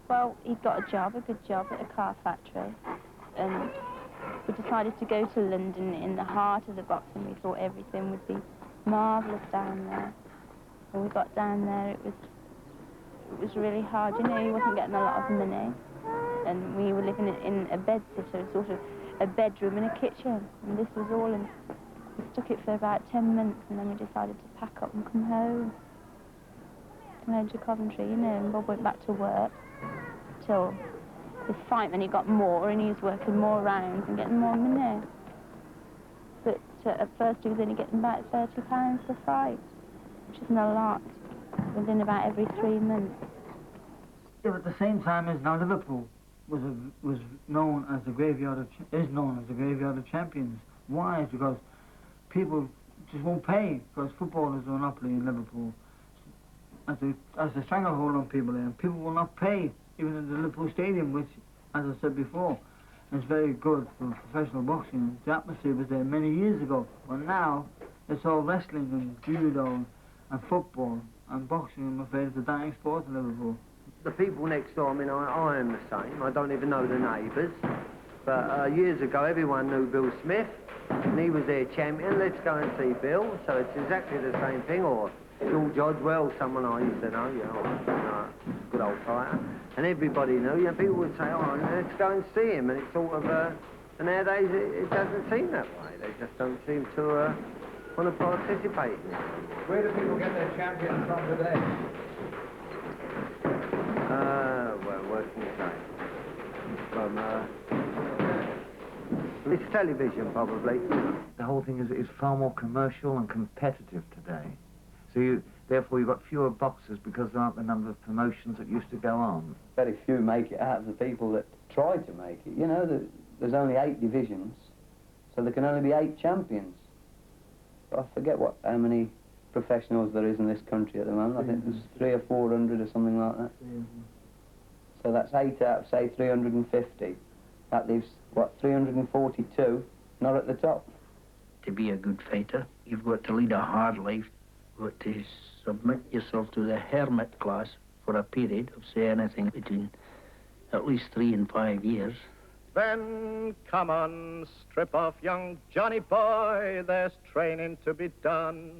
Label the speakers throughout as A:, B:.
A: Well, he got a good job at a car factory, and we decided to go to London in the heart of the boxing. We thought everything would be marvellous down there. When we got down there, it was really hard. You know, he wasn't getting a lot of money, and we were living in a bed-sitter, sort of a bedroom and a kitchen, and this was all, and we stuck it for about 10 months, and then we decided to pack up and come home to Coventry, you know, and Bob went back to work till his fight, and he got more, and he was working more rounds and getting more money. But at first he was only getting about £30 per fight, which isn't a lot, within about every 3 months.
B: Yeah, but at the same time as now Liverpool was known as the graveyard of champions. Why? It's because people just won't pay, because football is a monopoly in Liverpool. As a stranglehold on people there, and people will not pay, even in the Liverpool Stadium, which, as I said before, is very good for professional boxing. The atmosphere was there many years ago, but now it's all wrestling and judo and football, and boxing, I'm afraid, is a dying sport in Liverpool.
C: The people next door, I mean, I am the same. I don't even know the neighbours. But years ago, everyone knew Bill Smith, and he was their champion. Let's go and see Bill. So it's exactly the same thing. Or George Oswell, someone I used to know, you know, good old fighter. And everybody knew, you know, people would say, oh, let's go and see him. And it's sort of, and nowadays it doesn't seem that way. They just don't seem to want to participate in it.
D: Where do people get their champions from today?
C: Well, working today. From, it's television, probably.
E: The whole thing is far more commercial and competitive today. So therefore you've got fewer boxers because there aren't the number of promotions that used to go on.
F: Very few make it out of the people that try to make it. You know, there's only 8 divisions, so there can only be 8 champions. I forget how many professionals there is in this country at the moment. I think there's 300 or 400 or something like that. So that's 8 out of, say, 350. That leaves, what, 342 not at the top.
G: To be a good fighter, you've got to lead a hard life. You've got to submit yourself to the hermit class for a period of, say, anything between at least 3 and 5 years.
H: Then come on, strip off, young Johnny boy, there's training to be done.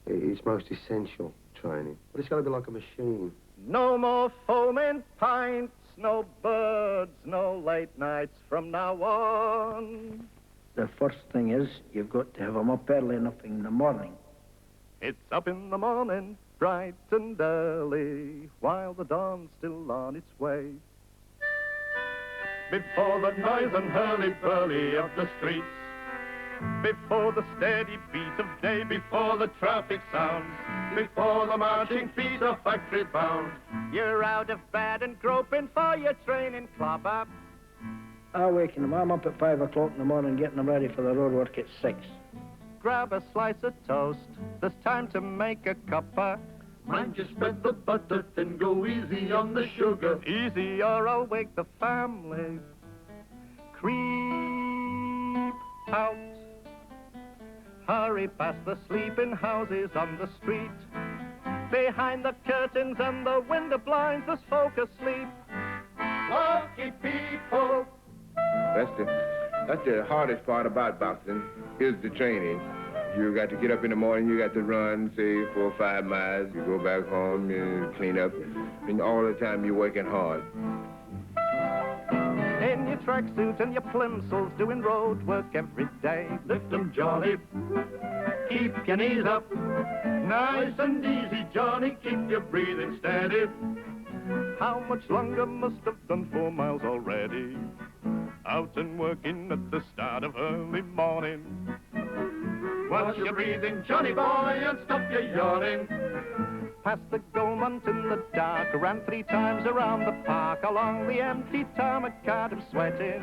C: It's most essential training, but it's got to be like a machine.
H: No more foaming pints, no birds, no late nights from now on.
G: The first thing is, you've got to have them up early enough in the morning.
H: It's up in the morning, bright and early, while the dawn's still on its way. Before the noise and hurly-burly of the streets, before the steady beat of day, before the traffic sounds, before the marching feet of factory bound, you're out of bed and groping for your training clobber.
G: I waken them. I'm up at 5 o'clock in the morning getting them ready for the road work at 6.
H: Grab a slice of toast, there's time to make a cuppa.
I: Mind you spread the butter, then go easy on the sugar.
H: Easy or I'll wake the family. Creep out. Hurry past the sleeping houses on the street. Behind the curtains and the window blinds, there's folk asleep. Lucky people.
J: That's the hardest part about boxing, is the training. You got to get up in the morning, you got to run, say, 4 or 5 miles. You go back home, you clean up, and all the time you're working hard.
H: In your tracksuit and your plimsolls, doing road work every day.
I: Lift 'em, Johnny. Keep your knees up. Nice and easy, Johnny. Keep your breathing steady.
H: How much longer? Must have done 4 miles already. Out and working at the start of early morning.
I: Watch your breathing, Johnny boy, and stop your yawning.
H: Past the Gaumont in the dark, ran 3 times around the park, along the empty tarmac, cart of sweating.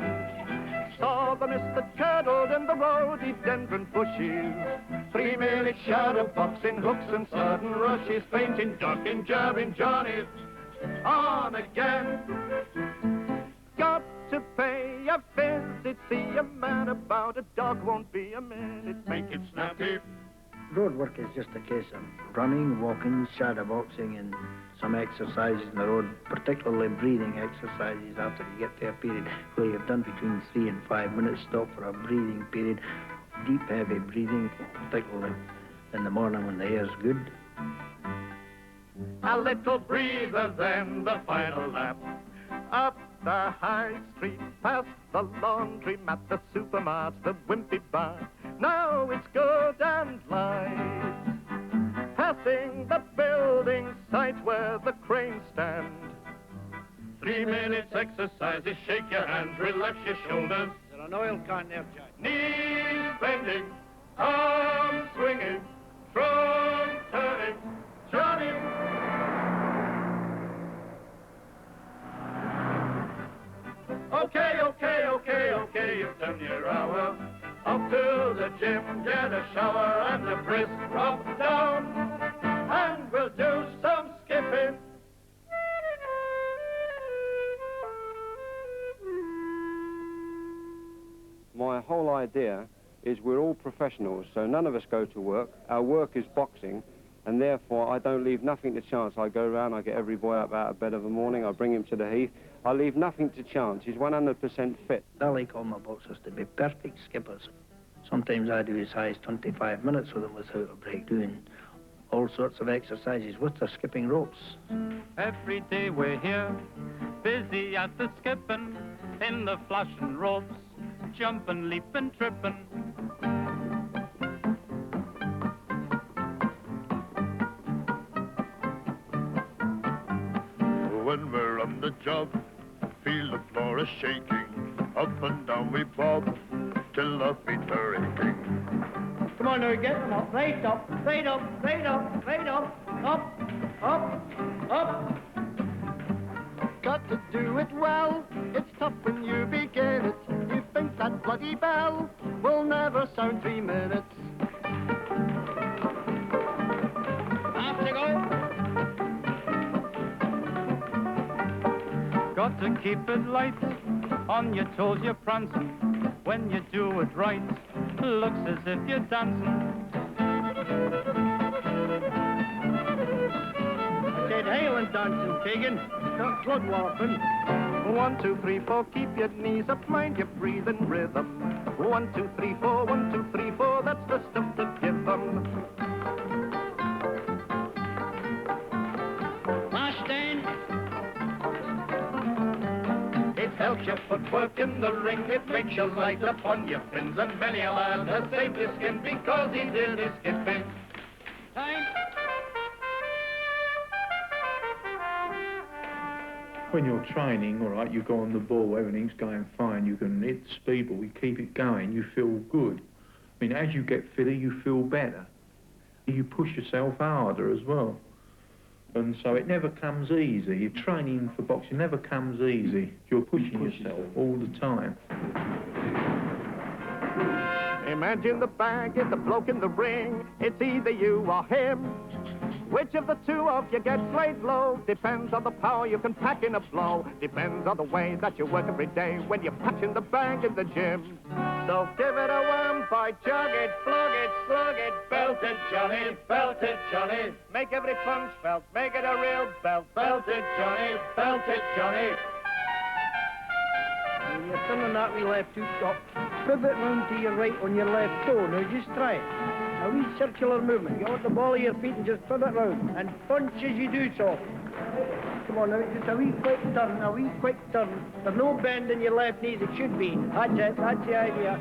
H: Saw the mist that curdled in the rhododendron bushes.
I: 3-minute shadow boxing, hooks and sudden rushes, feinting, ducking, jabbing, Johnny. On again.
H: Got to pay a visit, see a man about, a dog won't be a minute,
I: Make it snappy.
G: Road work is just a case of running, walking, shadow boxing, and some exercises in the road, particularly breathing exercises after you get to a period where you've done between 3 and 5 minutes, stop for a breathing period, deep, heavy breathing, particularly in the morning when the air's good.
H: A little breather, then the final lap. Up the high street, past the laundromat, the supermart, the wimpy bar. Now it's good and light. Passing the building site where the cranes stand. 3 minutes exercises, shake your hands, relax your shoulders.
D: There's an oil can there, Jack.
H: Knees bending, arms swinging, trunk turning, Johnny. Okay, you've done your hour. Up to the gym, get a shower and a brisk rub down, and we'll do some skipping.
K: My whole idea is we're all professionals, so none of us go to work. Our work is boxing, and therefore I don't leave nothing to chance. I go around, I get every boy up out of bed of the morning, I bring him to the heath. I leave nothing to chance. He's 100% fit.
G: I like all my boxers to be perfect skippers. Sometimes I do as high as 25 minutes with them without a break, doing all sorts of exercises with the skipping ropes.
L: Every day we're here, busy at the skipping, in the flashing ropes, jumping, leaping, tripping.
H: When we're on the job, feel the floor is shaking. Up and down we bob, till our feet are aching.
D: Come on now, get them up. Right up, right up, right up, right up. Up, up, up.
I: Got to do it well. It's tough when you begin it. You think that bloody bell will never sound 3 minutes.
L: Off you go. Got to keep it light, on your toes you're prancing. When you do it right, looks as if you're dancing.
D: Said Highland dancing, Pagan. Not blood warping.
I: 1, 2, 3, 4, keep your knees up, mind your breathing rhythm. 1, 2, 3, 4, 1, 2, 3, 4, that's the stuff to give them.
H: Helps your footwork in the ring, it makes you light upon your fins, and many a lad has saved his skin because he did his skipping.
L: Time.
M: When you're training, all right, you go on the ball, everything's going fine, you can hit the speed, but we keep it going, you feel good. I mean, as you get fitter, you feel better. You push yourself harder as well. And so it never comes easy. Your training for boxing never comes easy. You're pushing yourself all the time.
I: Imagine the bag is the bloke in the ring. It's either you or him. Which of the two of you gets laid low depends on the power you can pack in a blow. Depends on the way that you work every day when you're punching the bag in the gym. So give it a wham, boy, jog it, flog it, slug it, belt it, Johnny, belt it, Johnny. Make every punch felt, make it a real belt, belt it, Johnny, belt it, Johnny.
D: When you're turning that wee left hook up, pivot round to your right on your left toe. Now just try it. A wee circular movement. You want the ball of your feet and just pivot round and punch as you do so. Come on now, just a wee quick turn, a wee quick turn. There's no bend in your left knees, it should be. That's it, that's the idea.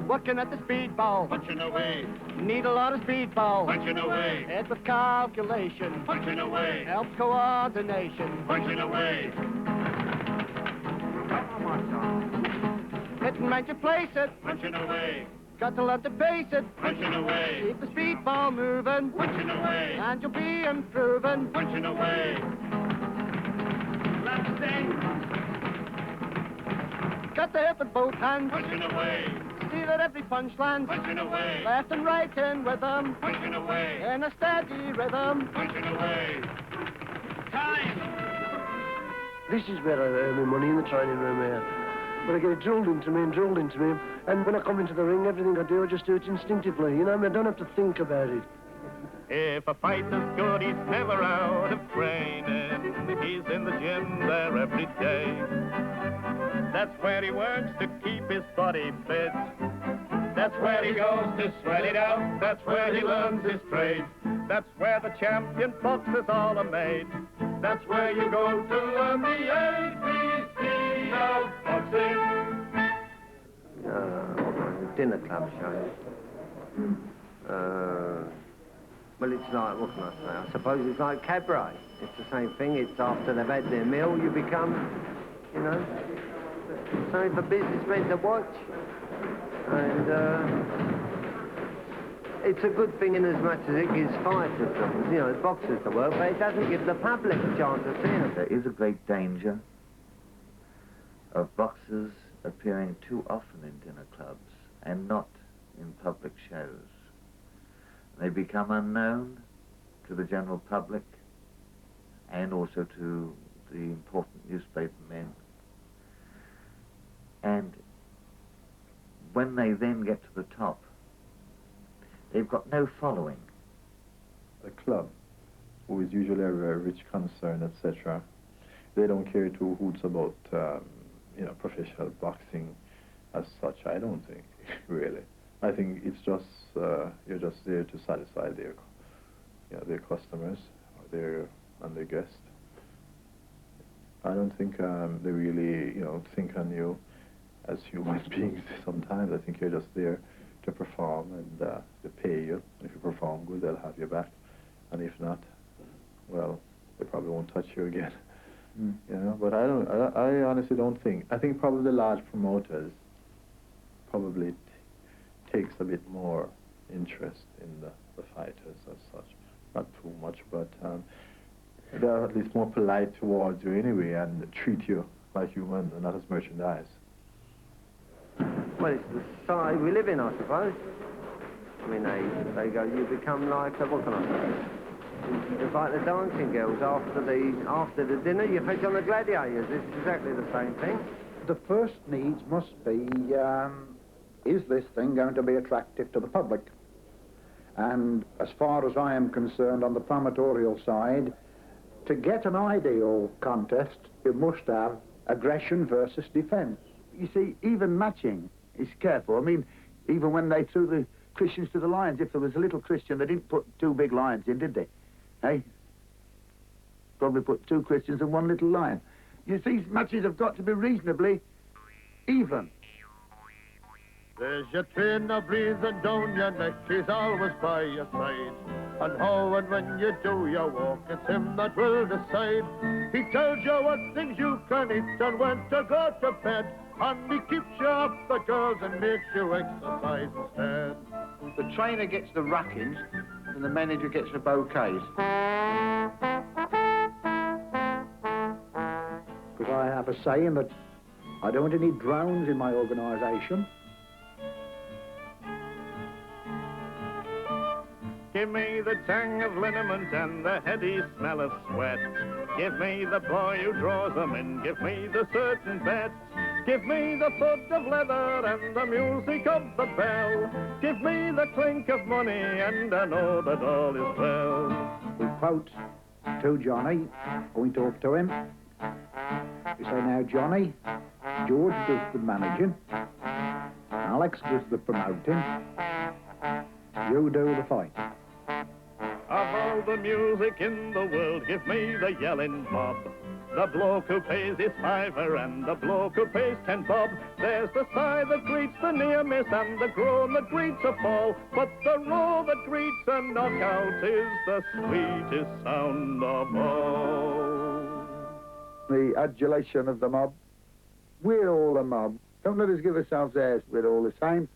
I: Working at the speedball.
H: Punching away.
I: Need a lot of speedball.
H: Punching away.
I: It's with calculation.
H: Punching away.
I: Helps coordination.
H: Punching away.
I: Hit and make you place it.
H: Punching away.
I: Got to learn to pace it.
H: Punching away.
I: Keep the speedball moving.
H: Punching away.
I: And you'll be improving.
H: Punching away.
I: Left thing. Got the hip with both hands.
H: Punching away.
I: See that every punch lands.
H: Punching away.
I: Left and right in rhythm.
H: Punching away.
I: In a steady rhythm.
H: Punching away.
L: Time.
N: This is where I earn my money, in the training room here. But I get it drilled into me and drilled into me. And when I come into the ring, everything I do, I just do it instinctively. You know, I don't have to think about it.
H: If a fighter's good, he's never out of training. He's in the gym there every day. That's where he works to keep his body fit. That's where he goes to sweat it out. That's where he learns his trade. That's where the champion boxers all are made. That's where you go to learn the ABC of boxing.
C: Dinner club show. Well, it's like, what can I say? I suppose it's like cabaret. It's the same thing. It's after they've had their meal, you become, you know, something for businessmen to watch. And it's a good thing in as much as it gives fighters, you know, boxers to work, but it doesn't give the public a chance to see them.
E: There is a great danger of boxers appearing too often in dinner clubs and not in public shows. They become unknown to the general public and also to the important newspaper men. And when they then get to the top, they've got no following.
O: A club, who is usually a very rich concern, etc., they don't care two hoots about, you know, professional boxing as such, I don't think, really. I think it's just, you're just there to satisfy their, you know, their customers or their guests. I don't think they really, you know, think on you as human beings sometimes. I think you're just there to perform and to pay you. If you perform good, they'll have you back. And if not, well, they probably won't touch you again. You know, but I honestly don't think. I think probably the large promoters probably takes a bit more interest in the fighters as such. Not too much, but they're at least more polite towards you anyway and treat you like human and not as merchandise.
C: Well, it's the society we live in, I suppose. I mean, they go, you become like, what can I say? It's like the dancing girls after the dinner, you fetch on the gladiators. It's exactly the same thing.
P: The first needs must be, is this thing going to be attractive to the public? And as far as I am concerned, on the promotorial side, to get an ideal contest, you must have aggression versus defense.
Q: You see, even matching is careful. I mean, even when they threw the Christians to the lions, if there was a little Christian, they didn't put two big lions in, did they? Hey? Probably put two Christians and one little lion. You see, matches have got to be reasonably even.
H: There's your trainer breathing down your neck, he's always by your side. And how and when you do your walk, it's him that will decide. He tells you what things you can eat and when to go to bed. And he keeps you off the girls and makes you exercise instead.
Q: The trainer gets the rackings and the manager gets the bouquets.
P: Because I have a saying that I don't want any drones in my organisation.
H: Give me the tang of liniment and the heady smell of sweat. Give me the boy who draws them in, give me the certain bet. Give me the foot of leather and the music of the bell. Give me the clink of money and I know that all is well.
P: We quote to Johnny, we talk to him. We say, now Johnny, George does the managing, Alex does the promoting, you do the fight.
H: Of all the music in the world, give me the yelling mob. The bloke who pays his fiver and the bloke who pays 10 bob. There's the sigh that greets the near miss and the groan that greets a fall. But the roar that greets a knockout is the sweetest sound of all.
P: The adulation of the mob. We're all the mob. Don't let us give ourselves airs. We're all the same.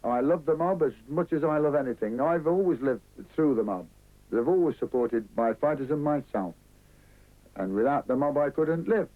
P: I love the mob as much as I love anything. I've always lived through the mob. They've always supported my fighters and myself. And without the mob, I couldn't live.